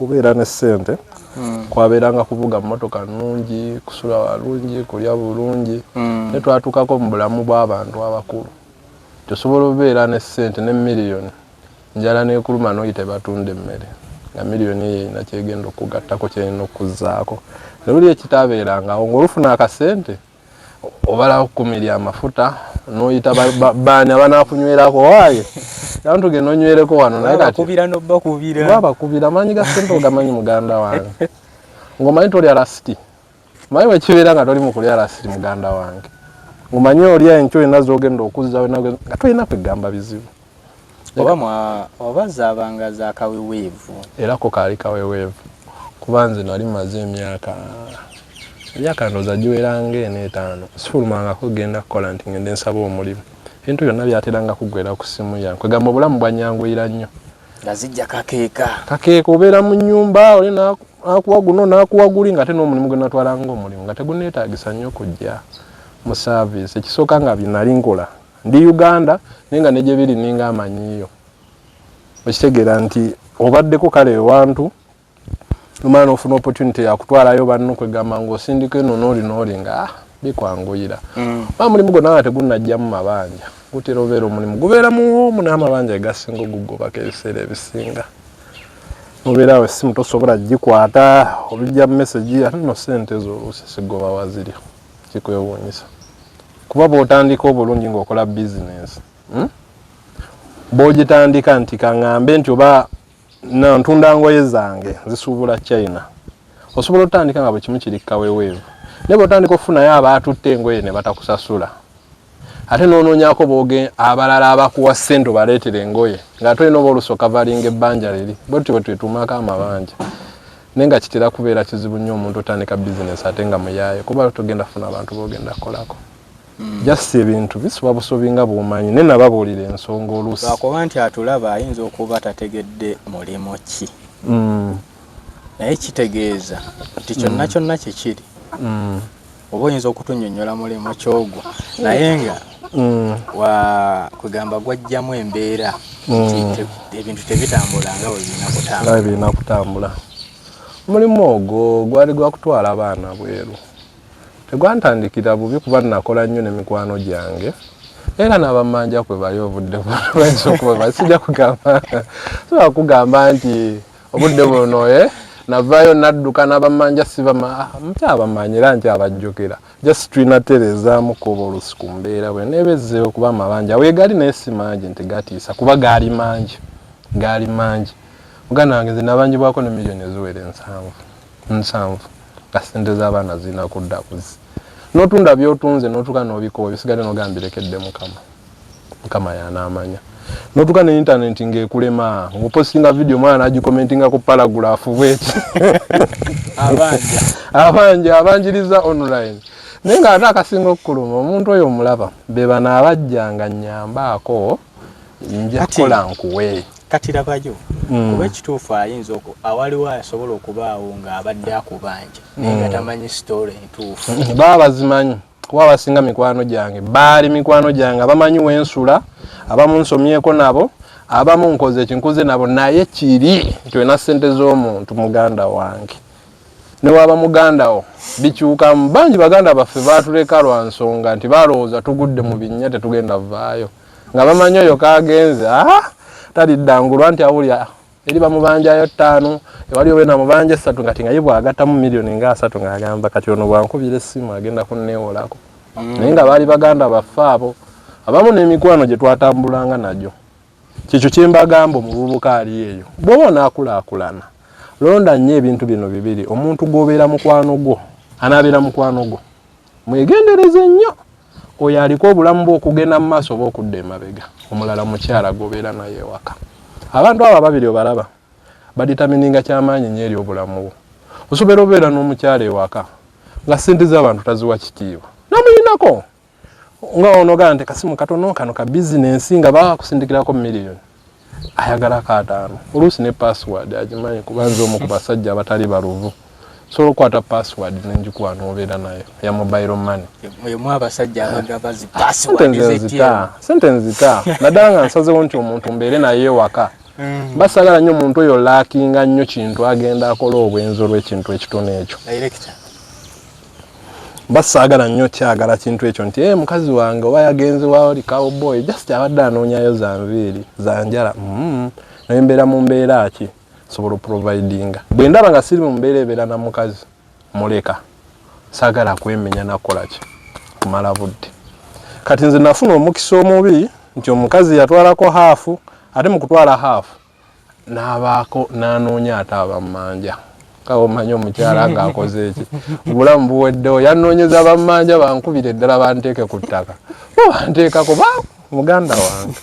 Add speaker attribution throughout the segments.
Speaker 1: kubeera ne ssente kwabeeranga kuvuga mmotoka nnungi kusula walungi kulya bulungi ne twatuukako mu bulamu bw'abantu abakulu tosobola obeera ne ssente ne miliyoni njala n'ekuluma n'oyite batunda emmere nga miliyoni eyo erina kyegenda okugattako kyerina okuzzaako nebuli ekitaabeerangawo ng'olufuna akasente obala okumirya amafuta n'oyita baani abanaakunywerako waaye abantu genda onywereko wano naye kati babakubira amaanyi ga ssente ogamanyi muganda wange ng'omanyi tolya lasiti manyi wekibeera nga toli mu kulya lasiti muganda wange ng'omanyi olya enkyo olina z'ogenda okuzzawo nga tolina kwegamba bizibu
Speaker 2: oba zaabanga za kaweweevu
Speaker 1: era ko kaali kaweweevu kuba nze nali maze emyaka ndowooza giwera ng'eneetaano sifulumanga kugenda kukola nti ngende nsaba omulimu ebintu byonna byateranga kuggwera ku ssimu yange kwegamba obulamu bwanyanguyira nnyo
Speaker 2: nga zijja kakeeka
Speaker 1: obeera mu nnyumba oli nakuwa guno nakuwa guli nga te n'omulimu gwe natwalanga omulimu nga teguneetaagisa nnyo kujja mu saaviisi ekisooka nga binali nkola ndi Uganda naye nga ne gye biri ninga amanyiyo okitegeera nti obaddeko kale ewantu nomala n'ofuna opportunity yakutwalayo banno kwegamba ng'osindika eno n'oli nga bikwanguyira omulimu gwonna nga tegunnajjamu mabanja gutera obeera omulimu gubeera muwoomu n'amabanja egasinga ogugobako ebiseera ebisinga obeerawo essimu tosobola gikwata olujja message ate no ssente ezo oluusi sigoba waziri kikwewuunyisa kuba bw'otandika obulungi ng'okola bizinensi bw'ogitandika nti kaŋŋambe nti oba ntunda ngoye zange zisuubula China osobola otandika nga bwe kimu kiri kaweweevu naye bw'otandika okufunayo abaatutte engoye ne batakusasula ate n'onoonyako abalala abakuwa ssente obaleetere engoye nga tolina oba olusooka valinga ebbanja liri bwetyo bwe twetuumako amabanja naye nga kitera kubeera kizibu nnyo omuntu otandika bizinesi ate nga muyaayo kuba togenda kufuna abantu b'ogenda kukolako just ebintu bisuba busobi nga bw'omanyi naye nababuulira ensonga oluusi
Speaker 2: lwakuba nti atulaba ayinza okuba tategedde mulimu ki naye kitegeeza nti kyonna kyonna kikiri oba oyinza okutunnyonnyola mulimu kyogwo naye nga kugamba gwajjamu embeera ebintu tebitambula nga bwe birina kutambula
Speaker 1: omulimu ogwo gwali gwakutwala abaana bweru tegwantandikira bubi kuba nakola nnyo n'emikwano gyange era n'abamanja kwe bali obudde bayinza okuba sijja kugamba nti obudde buno navaayo nadduka n'abamanja abamanyira nti abajjukira just tulina terezaamu kuba olusi ku mbeera bwe neebezzeewo kuba amabanja weegali naye si mangi nti gatiisa kuba gaali mangi muganda wange nze nabanjibwako ne miliyoni eziwera 7 nga ssente z'abaana zirina kudda kuzi n'otunda by'otunze n'otuuka n'obikuba bisigale n'ogambirekedde mukama y'anaamanya n'otuuka ne intaneti ng'ekulema ng'opostinga vidiyo mwana n'agikomentinga ku paragulaafu bweti abanjiriza online naye nga ate akasinga okukuluma omuntu oyo omulaba be bano abajjanga nnyambaako nja kukola nkuwe
Speaker 2: kati labayo kuba ekituufu ayinza awaliwo asobola okubaawo ng'abadde akubanja naye nga tamanyi sitole entuufu
Speaker 1: baba bazimanyi kuba abasinga mikwano gyange baali mikwano gyange abamanyi wensula abamu nsomyeko nabo abamu nkoze ekinkuze nabo naye kiri nti olina ssente z'omuntu muganda wange ne waba mugandawo bikyukamu bangi baganda baffe baatuleka lwa nsonga nti balowooza tugudde mu binnya tetugenda vaayo nga bamanyi oyo kagenze taliddangulwa nti awulya eri bamubanjayo 5 ewali owe namubanja 3 ngati nga ye bw'agattamu miliyoni nga 3 ng'agamba kati ono bwankubira essimu agenda kunneewolako naye nga baali baganda baffe abo abamu n'emikwano gye twatambulanga nagyo kikyo kye mbagamba omuvubuka ali eyo bw'oba onaakulaakulana londa nnyo ebintu bino bibiri omuntu gw'obeera mukwano gwo anaabeera mukwano gwo mwegendereze nnyo oyo aliko obulamu bw'okugenda mu maaso oba okudda emabega omulala mukyala gw'obeera naye ewaka abantu abo ababiri obalaba baditamininga kyamaanyi nnyo eri obulamu bwo osobola obeera n'omukyala ewaka nga ssente z'abantu taziwa kitiibwa namuyinako nga onogaa nti kasimu katono kano ka bizinensi nga bakusindikirako miliyoni ayagalako 5 oluusi ne password agimanyi kuba nze omu ku basajja abatali baluvu so okwata password n'engikuwa n'obeera nayo ya mobile money
Speaker 2: mu abasajja abagaba zi password
Speaker 1: sente nzita naddala nga nsazewo nti omuntu mbeere naye ewaka basagala nnyo omuntu oyo laakinga nnyo kintu agenda akola obwenzi olw'ekintu ekitono ekyo basaagala nnyo kyagala kintu ekyo nti mukazi wange oba yagenze wali cowboy just abadde anoonyayo zanviiri zanjala naye mbeera mu mbeera ki sobola providinga bwe ndaba nga siri mu mbeera ebeera na mukazi muleka saagala kwemenya nakola ki kumala budde kati nze nafuna omukisa omubi nti omukazi yatwalako haafu ate mu kutwala haafu n'abaako n'anoonya ate abammanja kawo manyi omukyala ng'akoze eki obulamu buweddewo yannoonyeza abammanja bankubire eddala banteeke ku ttaka banteekako muganda wange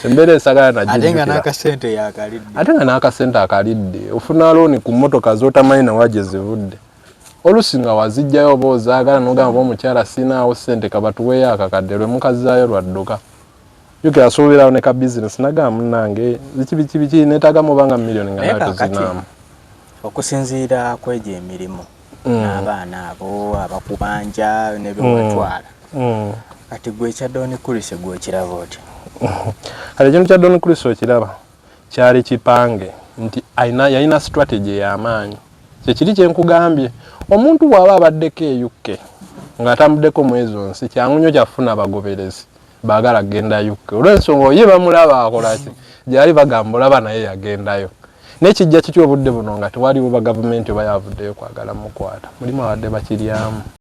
Speaker 1: embeera esagala
Speaker 2: ate nga
Speaker 1: n'akasente akalidde ofuna looni ku mmotoka z'otamanyi nawa gye zivudde olusi nga wazijjayo oba ozaagala n'ogamba omukyala sinaawo ssente kabatuweeyo akakadde lwe mukazaayo lwadduka yuke asuubirawo ne ka bizinesi nagamba munnange biki neetaaga mubanga miliyoni nga nawe tozinaamu
Speaker 2: okusinziira kwegyo emirimu n'abaana abo abakubanja ne bewetwala kati gwe ekya Don Chris gwekiraba otya
Speaker 1: kati ekintu kya Don Chris okiraba kyali kipange nti yalina strategy y'amaanyi kyekiri kyenkugambye omuntu bw'aba abaddeko eyukke ng'atambuddeko mwezi nsi kyangu nnyo kyafuna abagoberezi baagala kgenda yukke olw'ensonga oye bamulaba akolaki gyali bagamba olaba naye yagendayo n'ekijja kiki obudde buno nga tewaliwo ba gavumenti oba yavuddeyo kwagala mukwata mulimu abadde bakiryamu